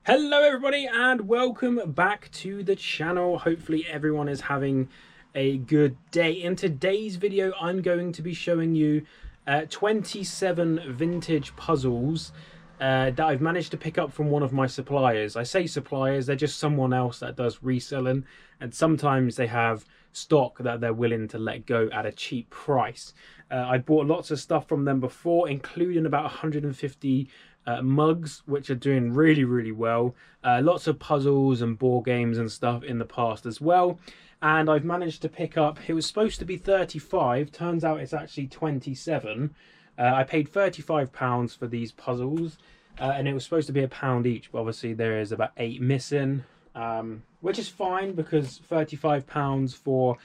Hello everybody and welcome back to the channel. Hopefully everyone is having a good day. In today's video I'm going to be showing you 27 vintage puzzles that I've managed to pick up from one of my suppliers. I say suppliers, they're just someone else that does reselling, and sometimes they have stock that they're willing to let go at a cheap price. I bought lots of stuff from them before, including about 150 mugs, which are doing really well. Lots of puzzles and board games and stuff in the past as well. And I've managed to pick up, it was supposed to be 35, turns out it's actually 27. I paid £35 for these puzzles, and it was supposed to be £1 each, but obviously there is about 8 missing, which is fine because £35 for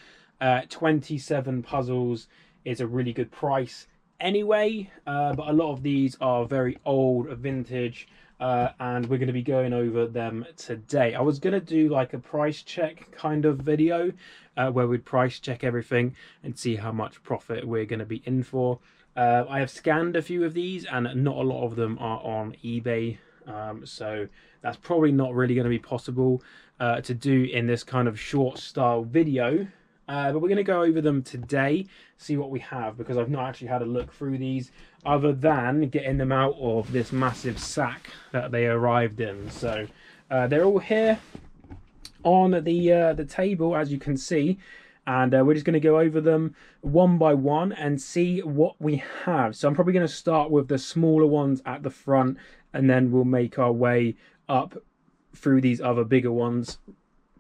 27 puzzles is a really good price anyway. But a lot of these are very old, vintage, and we're going to be going over them today. I was going to do like a price check kind of video where we'd price check everything and see how much profit we're going to be in for. I have scanned a few of these and not a lot of them are on eBay, so that's probably not really going to be possible to do in this kind of short style video. But we're going to go over them today, see what we have, because I've not actually had a look through these other than getting them out of this massive sack that they arrived in. So they're all here on the table, as you can see, and we're just going to go over them one by one and see what we have. So I'm probably going to start with the smaller ones at the front, and then we'll make our way up through these other bigger ones,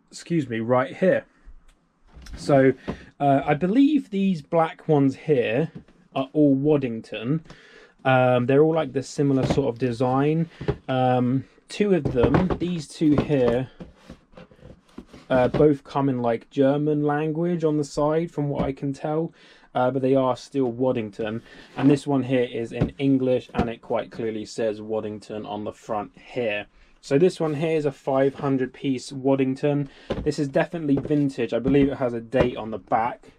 excuse me, right here. So I believe these black ones here are all Waddington. They're all like the similar sort of design. Two of them, these two here, both come in like German language on the side from what I can tell, but they are still Waddington. And this one here is in English, and it quite clearly says Waddington on the front here. So this one here is a 500 piece Waddington. This is definitely vintage. I believe it has a date on the back,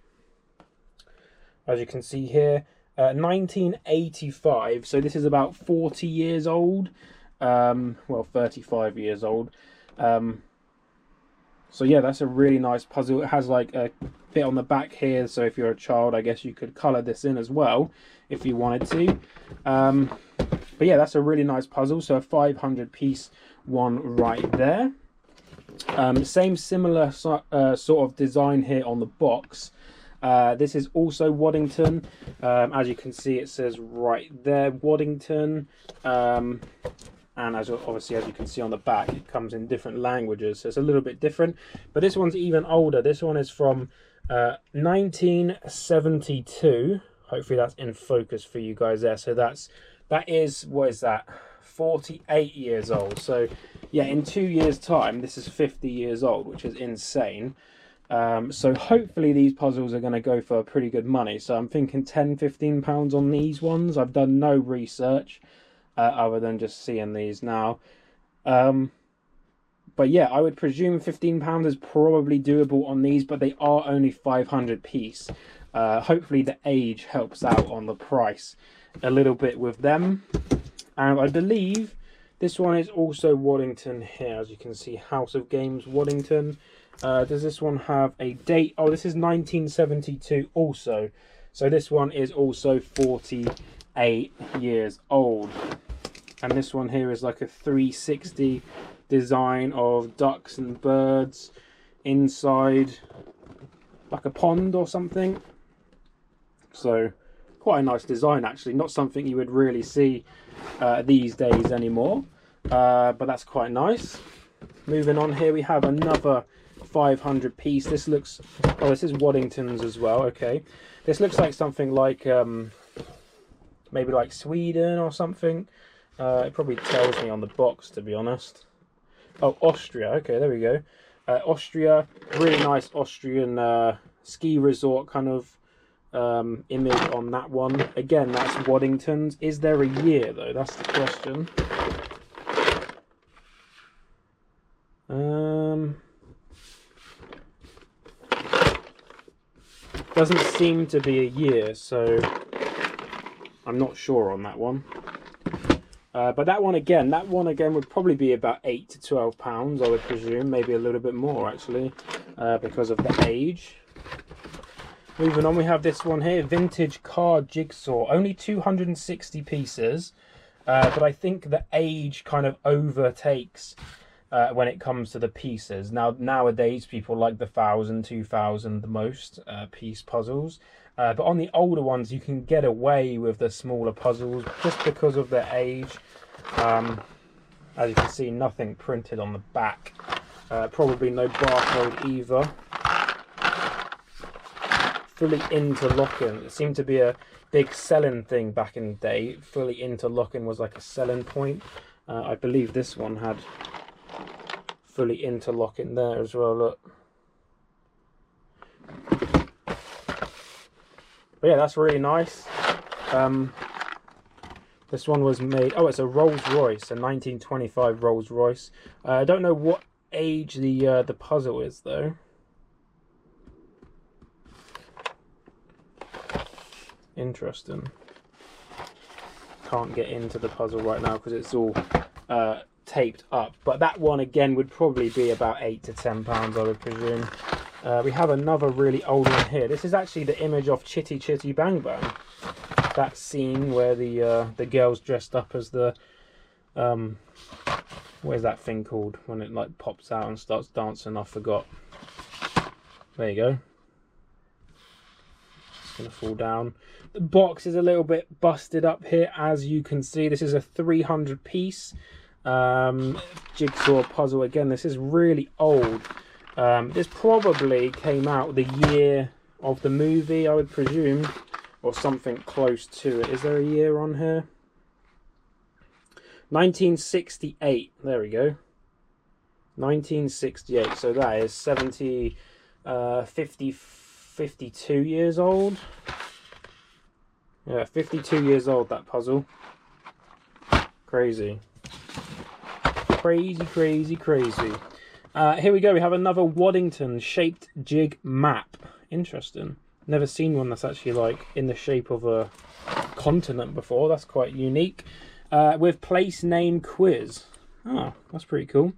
as you can see here, 1985. So this is about 40 years old, well, 35 years old. So yeah, that's a really nice puzzle. It has like a bit on the back here, so if you're a child, I guess you could color this in as well if you wanted to. But yeah, that's a really nice puzzle. So a 500 piece one right there. Same similar sort of design here on the box. This is also Waddington. As you can see, it says right there Waddington, and obviously as you can see on the back, it comes in different languages, so it's a little bit different. But this one's even older. This one is from 1972. Hopefully that's in focus for you guys there. So that is, what is that, 48 years old. So yeah, in 2 years time this is 50 years old, which is insane. So hopefully these puzzles are going to go for pretty good money. So I'm thinking £10–15 on these ones. I've done no research other than just seeing these now. But yeah, I would presume £15 is probably doable on these, but they are only 500 piece. Hopefully the age helps out on the price a little bit with them. And I believe this one is also Waddington here, as you can see, House of Games Waddington. Does this one have a date? Oh, this is 1972 also. So this one is also 48 years old. And this one here is like a 360 design of ducks and birds inside like a pond or something. So quite a nice design, actually. Not something you would really see these days anymore, but that's quite nice. Moving on, here we have another 500 piece. This looks, oh, this is Waddington's as well. Okay, this looks like something like maybe like Sweden or something. It probably tells me on the box, to be honest. Oh, Austria. Okay, there we go. Austria, really nice Austrian ski resort kind of image on that one. Again, that's Waddington's. Is there a year though? That's the question. Doesn't seem to be a year, so I'm not sure on that one. But that one again would probably be about 8 to 12 pounds, I would presume, maybe a little bit more actually, because of the age. Moving on, we have this one here, vintage car jigsaw, only 260 pieces, but I think the age kind of overtakes when it comes to the pieces. Nowadays people like the 1,000, 2,000 the most piece puzzles, but on the older ones you can get away with the smaller puzzles just because of their age. As you can see, nothing printed on the back, probably no barcode either. Fully interlocking, it seemed to be a big selling thing back in the day. Fully interlocking was like a selling point. I believe this one had fully interlocking there as well, look. But yeah, that's really nice. This one was made, oh, it's a Rolls Royce, a 1925 Rolls Royce. I don't know what age the puzzle is though. Interesting. Can't get into the puzzle right now because it's all taped up, but that one again would probably be about 8 to 10 pounds, I would presume. We have another really old one here. This is actually the image of Chitty Chitty Bang Bang. That scene where the girl's dressed up as the where's that thing called when it like pops out and starts dancing? I forgot. There you go. It's gonna fall down. The box is a little bit busted up here, as you can see. This is a 300 piece jigsaw puzzle. Again, this is really old. This probably came out the year of the movie, I would presume, or something close to it. Is there a year on here? 1968. There we go. 1968. So that is 52 years old. Yeah, 52 years old, that puzzle. Crazy. Crazy, crazy, crazy. Here we go. We have another Waddington shaped jig map. Interesting. Never seen one that's actually like in the shape of a continent before. That's quite unique. With place name quiz. Oh, that's pretty cool.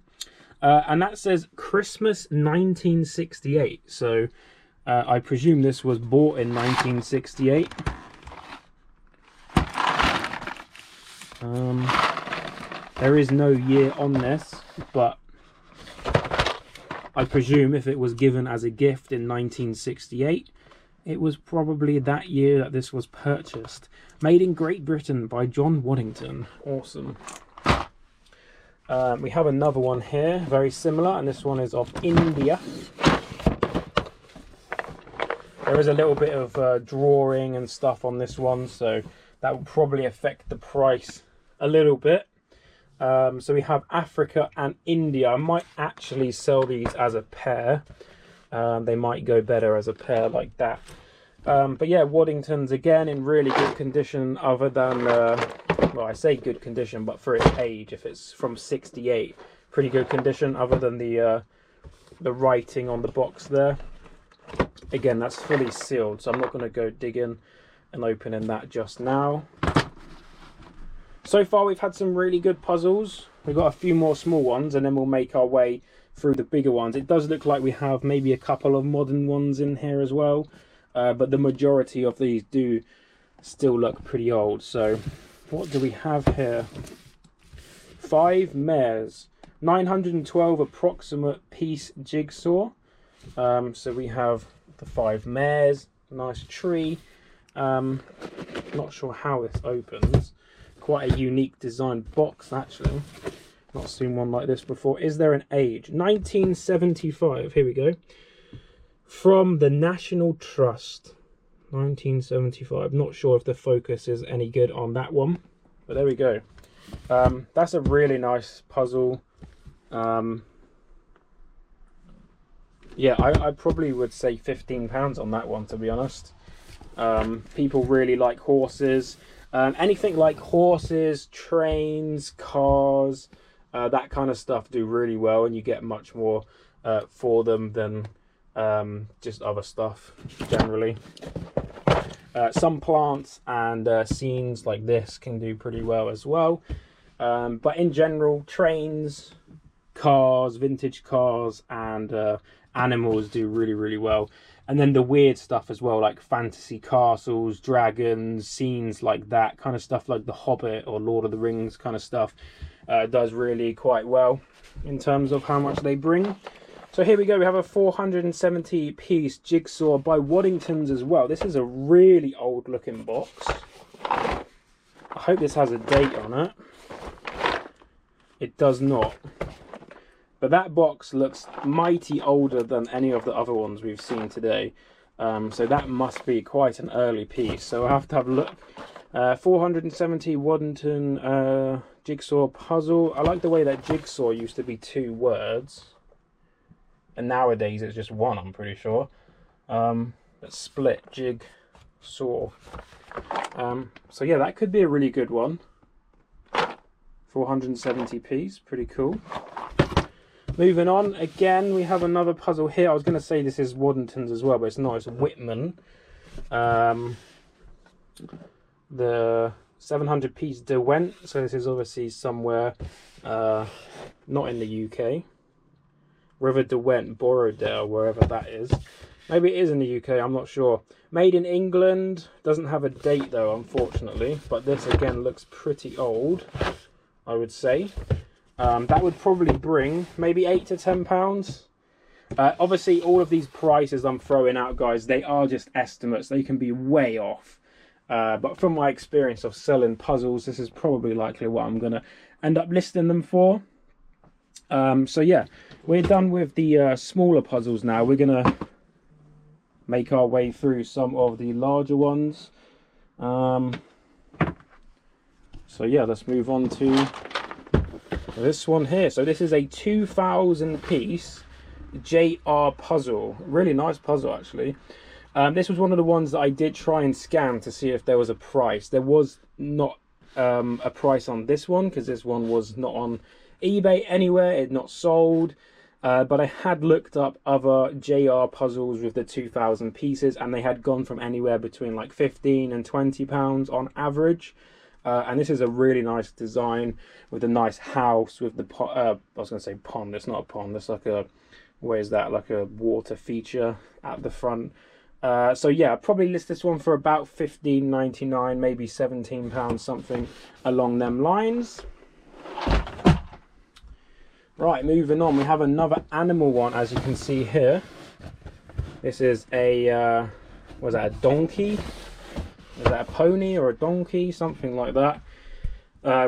And that says Christmas 1968. So I presume this was bought in 1968. There is no year on this, but I presume if it was given as a gift in 1968, it was probably that year that this was purchased. Made in Great Britain by John Waddington. Awesome. We have another one here, very similar, and this one is of India. There is a little bit of drawing and stuff on this one, so that will probably affect the price a little bit. So we have Africa and India. I might actually sell these as a pair. They might go better as a pair like that. But yeah, Waddington's again in really good condition, other than, well, I say good condition, but for its age, if it's from 68, pretty good condition, other than the writing on the box there. Again, that's fully sealed, so I'm not going to go digging and opening that just now. So far we've had some really good puzzles. We've got a few more small ones and then we'll make our way through the bigger ones. It does look like we have maybe a couple of modern ones in here as well, but the majority of these do still look pretty old. So what do we have here? 5 mares, 912 approximate piece jigsaw. So we have the 5 mares, nice tree. Not sure how this opens. Quite a unique design box actually. Not seen one like this before. Is there an age? 1975. Here we go. From the National Trust. 1975. Not sure if the focus is any good on that one, but there we go. That's a really nice puzzle. Yeah, I probably would say £15 on that one, to be honest. People really like horses. Anything like horses, trains, cars, that kind of stuff do really well, and you get much more for them than just other stuff generally. Some plants and scenes like this can do pretty well as well. But in general, trains, cars, vintage cars, and animals do really well. And then the weird stuff as well, like fantasy castles, dragons, scenes like that, kind of stuff like The Hobbit or Lord of the Rings kind of stuff, does really quite well in terms of how much they bring. So here we go, we have a 470 piece Jigsaw by Waddington's as well. This is a really old looking box. I hope this has a date on it. It does not. But that box looks mighty older than any of the other ones we've seen today. So that must be quite an early piece. So I'll have to have a look. 470 Waddington Jigsaw puzzle. I like the way that Jigsaw used to be 2 words. And nowadays it's just 1, I'm pretty sure. But split, jig, saw. So yeah, that could be a really good one. 470 piece, pretty cool. Moving on, again, we have another puzzle here. I was going to say this is Waddington's as well, but it's not. It's Whitman. The 700 piece Derwent. So this is obviously somewhere not in the UK. River Derwent, Borrowdale, wherever that is. Maybe it is in the UK, I'm not sure. Made in England. Doesn't have a date though, unfortunately. But this again looks pretty old, I would say. That would probably bring maybe £8 to £10. Obviously, all of these prices I'm throwing out, guys, they are just estimates. They can be way off. But from my experience of selling puzzles, this is probably likely what I'm going to end up listing them for. So yeah, we're done with the smaller puzzles now. We're going to make our way through some of the larger ones. So yeah, let's move on to this one here. So this is a 2000 piece JR puzzle. Really nice puzzle, actually. This was one of the ones that I did try and scan to see if there was a price. There was not a price on this one, because this one was not on eBay anywhere. It not sold. But I had looked up other JR puzzles with the 2000 pieces, and they had gone from anywhere between like £15 and £20 on average. And this is a really nice design with a nice house with the I was going to say pond. It's not a pond. It's like a, where is that? Like a water feature at the front. So yeah, I'd probably list this one for about £15.99, maybe £17, something along them lines. Right, moving on, we have another animal one, as you can see here. This is a, was that a donkey? Is that a pony or a donkey? Something like that.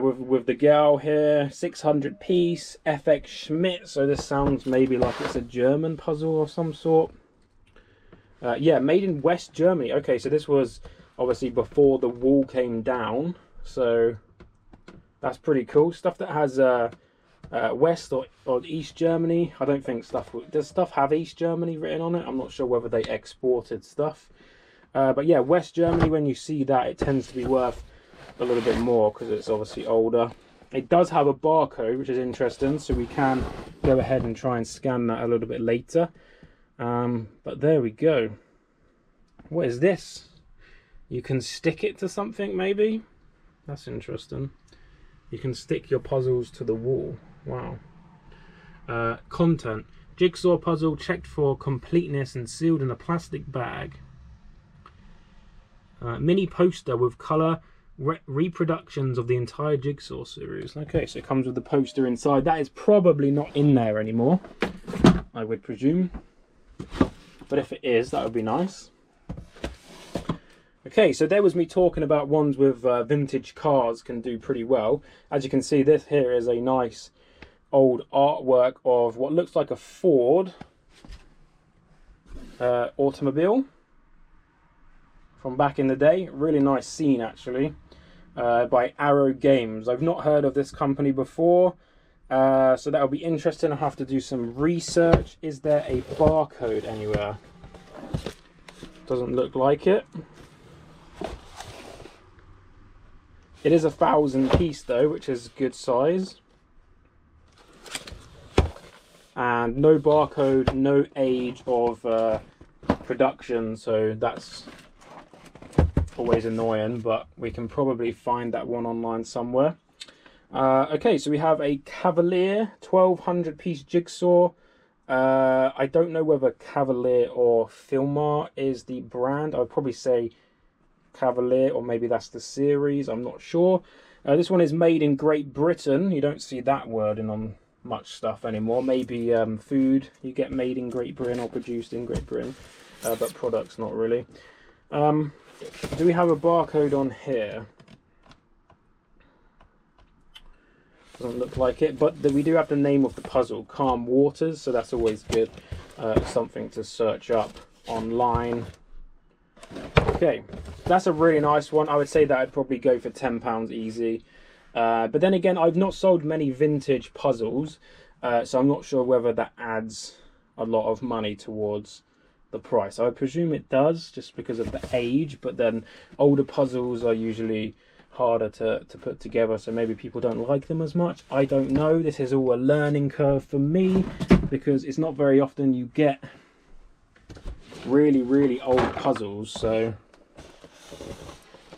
With the girl here, 600 piece, FX Schmidt. So this sounds maybe like it's a German puzzle of some sort. Yeah, made in West Germany. Okay, so this was obviously before the wall came down. So that's pretty cool. Stuff that has West or East Germany. I don't think stuff... Does stuff have East Germany written on it? I'm not sure whether they exported stuff. But yeah, West Germany, when you see that, it tends to be worth a little bit more because it's obviously older. It does have a barcode, which is interesting, so we can go ahead and try and scan that a little bit later. But there we go. What is this? You can stick it to something, maybe? That's interesting. You can stick your puzzles to the wall. Wow. Content. Jigsaw puzzle checked for completeness and sealed in a plastic bag. Mini poster with colour reproductions of the entire Jigsaw series. Okay, so it comes with the poster inside. That is probably not in there anymore, I would presume. But if it is, that would be nice. Okay, so there was me talking about ones with vintage cars can do pretty well. As you can see, this here is a nice old artwork of what looks like a Ford automobile from back in the day. Really nice scene, actually, by Arrow Games. I've not heard of this company before, so that'll be interesting. I'll have to do some research. Is there a barcode anywhere? Doesn't look like it. It is 1,000 piece though, which is good size. And no barcode, no age of production, so that's always annoying, but we can probably find that one online somewhere. Okay, so we have a Cavalier 1200 piece jigsaw. I don't know whether Cavalier or Filmar is the brand. I would probably say Cavalier, or maybe that's the series, I'm not sure. This one is made in Great Britain. You don't see that wording on much stuff anymore. Maybe food you get made in Great Britain or produced in Great Britain, but products not really. Do we have a barcode on here? Doesn't look like it, but we do have the name of the puzzle, Calm Waters, so that's always good. Something to search up online. Okay, that's a really nice one. I would say that I'd probably go for £10 easy. But then again, I've not sold many vintage puzzles, so I'm not sure whether that adds a lot of money towards the price. I presume it does, just because of the age, but then older puzzles are usually harder to put together, so maybe people don't like them as much. I don't know. This is all a learning curve for me, because it's not very often you get really old puzzles. So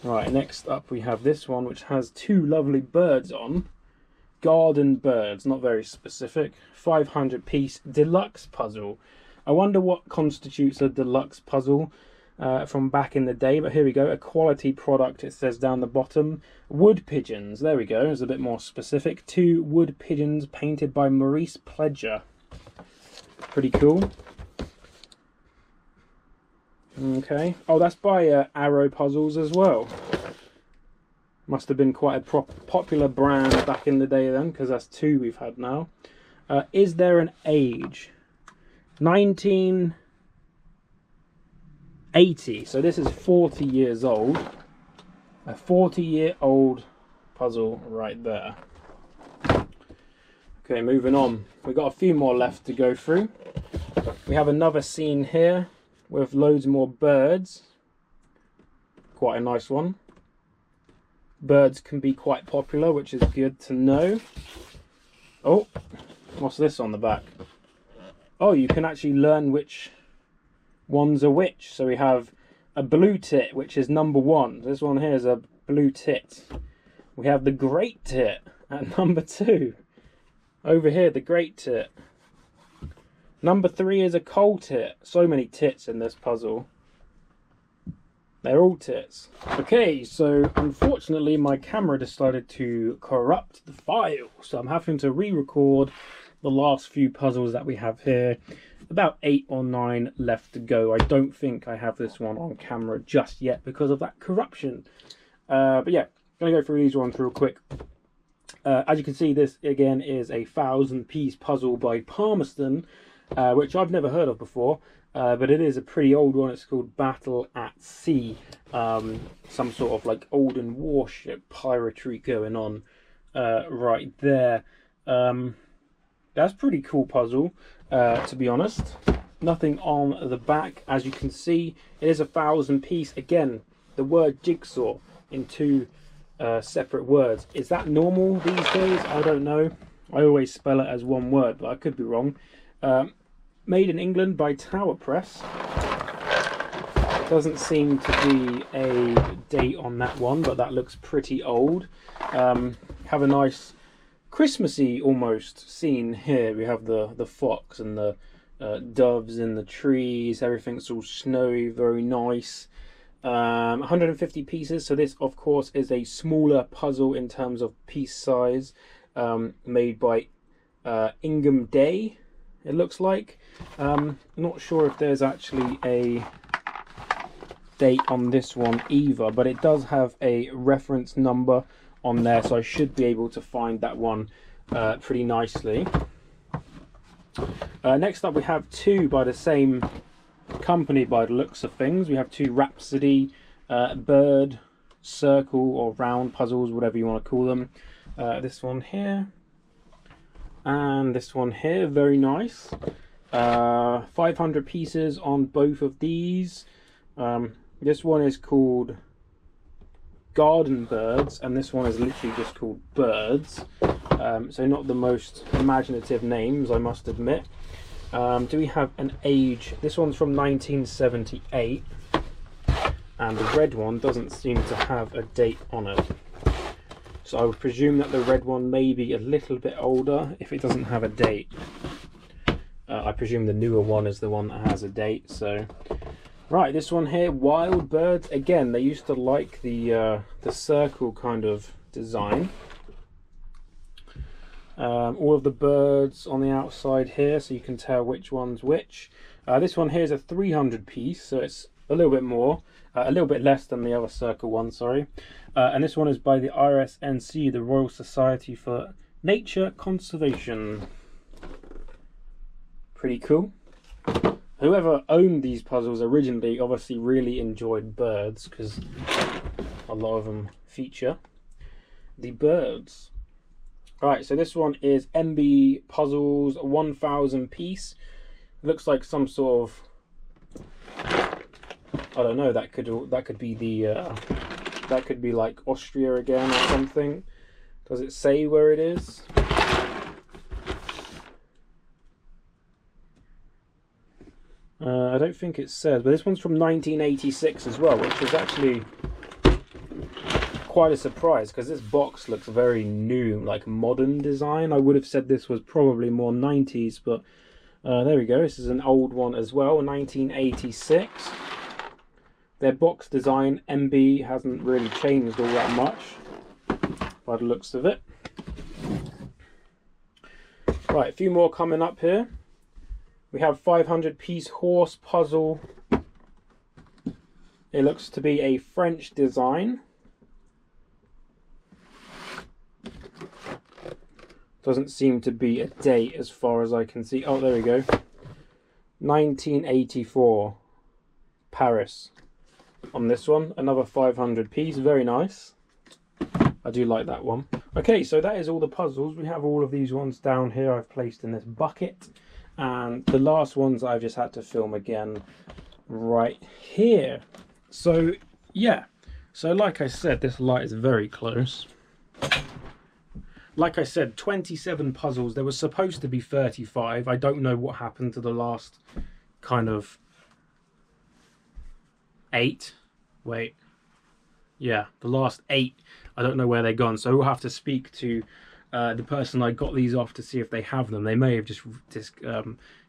right, next up we have this one, which has two lovely birds on. Garden birds, not very specific. 500 piece deluxe puzzle. I wonder what constitutes a deluxe puzzle from back in the day, but here we go. A quality product, it says down the bottom. Wood pigeons, there we go, it's a bit more specific. 2 wood pigeons painted by Maurice Pledger. Pretty cool. Okay, oh, that's by Arrow Puzzles as well. Must have been quite a popular brand back in the day then, because that's 2 we've had now. Is there an age? 1980, so this is 40 years old. A 40-year-old puzzle right there. Okay, moving on. We've got a few more left to go through. We have another scene here with loads more birds. Quite a nice one. Birds can be quite popular, which is good to know. Oh, what's this on the back? Oh, you can actually learn which ones are which. So we have a blue tit, which is number 1. This one here is a blue tit. We have the great tit at number 2. Over here, the great tit. Number 3 is a coal tit. So many tits in this puzzle. They're all tits. Okay, so unfortunately my camera decided to corrupt the file. So I'm having to re-record the last few puzzles that we have here. About 8 or 9 left to go. I don't think I have this one on camera just yet because of that corruption. But yeah, gonna go through these ones real quick. As you can see, this again is a 1000-piece puzzle by Palmerston, which I've never heard of before, but it is a pretty old one. It's called Battle at Sea. Some sort of like olden warship piratery going on right there. That's a pretty cool puzzle, to be honest. Nothing on the back. As you can see, it is a 1000-piece. Again, the word jigsaw in 2 separate words. Is that normal these days? I don't know. I always spell it as one word, but I could be wrong. Made in England by Tower Press. Doesn't seem to be a date on that one, but that looks pretty old. Have a nice Christmassy almost scene here. We have the fox and the doves in the trees. Everything's all snowy, very nice. 150 pieces, so this of course is a smaller puzzle in terms of piece size, made by Ingham Day, it looks like. Not sure if there's actually a date on this one either, but it does have a reference number on there, so I should be able to find that one pretty nicely. Next up we have 2 by the same company by the looks of things. We have 2 Rhapsody bird, circle or round puzzles, whatever you want to call them. This one here and this one here, very nice. 500 pieces on both of these. This one is called Garden Birds and this one is literally just called Birds. So not the most imaginative names, I must admit. Do we have an age? This one's from 1978 and the red one doesn't seem to have a date on it. So I would presume that the red one may be a little bit older if it doesn't have a date. I presume the newer one is the one that has a date. So right, this one here, Wild Birds. Again, they used to like the circle kind of design. All of the birds on the outside here, so you can tell which one's which. This one here is a 300 piece, so it's a little bit more, a little bit less than the other circle one, sorry. And this one is by the RSNC, the Royal Society for Nature Conservation. Pretty cool. Whoever owned these puzzles originally obviously really enjoyed birds, because a lot of them feature the birds. Right, so this one is MB Puzzles 1000 piece. Looks like some sort of, I don't know, that could be the that could be like Austria again or something. Does it say where it is? I don't think it says, but this one's from 1986 as well, which is actually quite a surprise because this box looks very new, like modern design. I would have said this was probably more 90s, but there we go. This is an old one as well, 1986. Their box design, MB, hasn't really changed all that much by the looks of it. Right, a few more coming up here. We have 500 piece horse puzzle. It looks to be a French design. Doesn't seem to be a date as far as I can see. Oh, there we go. 1984, Paris. On this one, another 500 piece, very nice. I do like that one. Okay, so that is all the puzzles. We have all of these ones down here I've placed in this bucket. And the last ones I've just had to film again right here. So, yeah. So like I said, this light is very close. Like I said, 27 puzzles. There was supposed to be 35. I don't know what happened to the last kind of 8. Wait. Yeah, the last 8. I don't know where they're gone. So we'll have to speak to the person I got these off to see if they have them. They may have just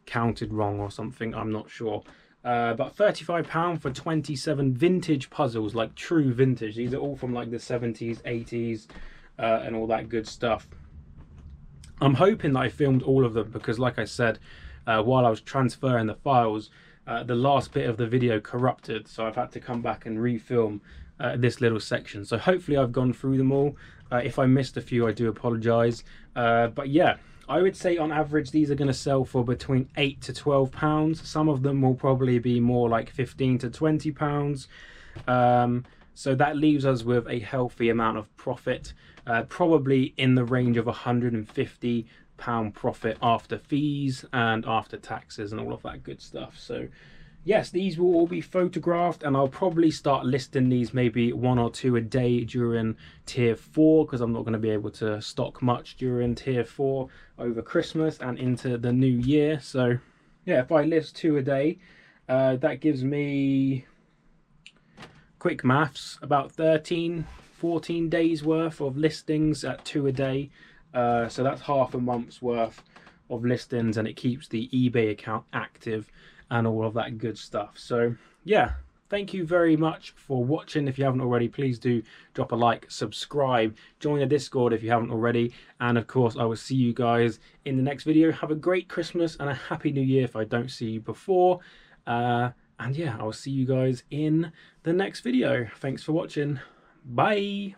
counted wrong or something. I'm not sure. But £35 for 27 vintage puzzles, like true vintage. These are all from like the 70s, 80s. And all that good stuff. I'm hoping that I filmed all of them because, like I said, while I was transferring the files, the last bit of the video corrupted, so I've had to come back and refilm this little section. So hopefully I've gone through them all. If I missed a few, I do apologise. But yeah, I would say on average these are going to sell for between £8 to £12. Some of them will probably be more like £15 to £20. So that leaves us with a healthy amount of profit, probably in the range of £150 profit after fees and after taxes and all of that good stuff. So yes, these will all be photographed, and I'll probably start listing these maybe 1 or 2 a day during tier 4, because I'm not going to be able to stock much during tier 4 over Christmas and into the new year. So yeah, if I list 2 a day, that gives me, quick maths, about 13-14 days worth of listings at 2 a day. So that's half a month's worth of listings, and it keeps the eBay account active and all of that good stuff. So yeah, thank you very much for watching. If you haven't already, please do drop a like, subscribe, join the Discord if you haven't already, and of course I will see you guys in the next video. Have a great Christmas and a happy new year if I don't see you before. And yeah, I'll see you guys in the next video. Thanks for watching. Bye.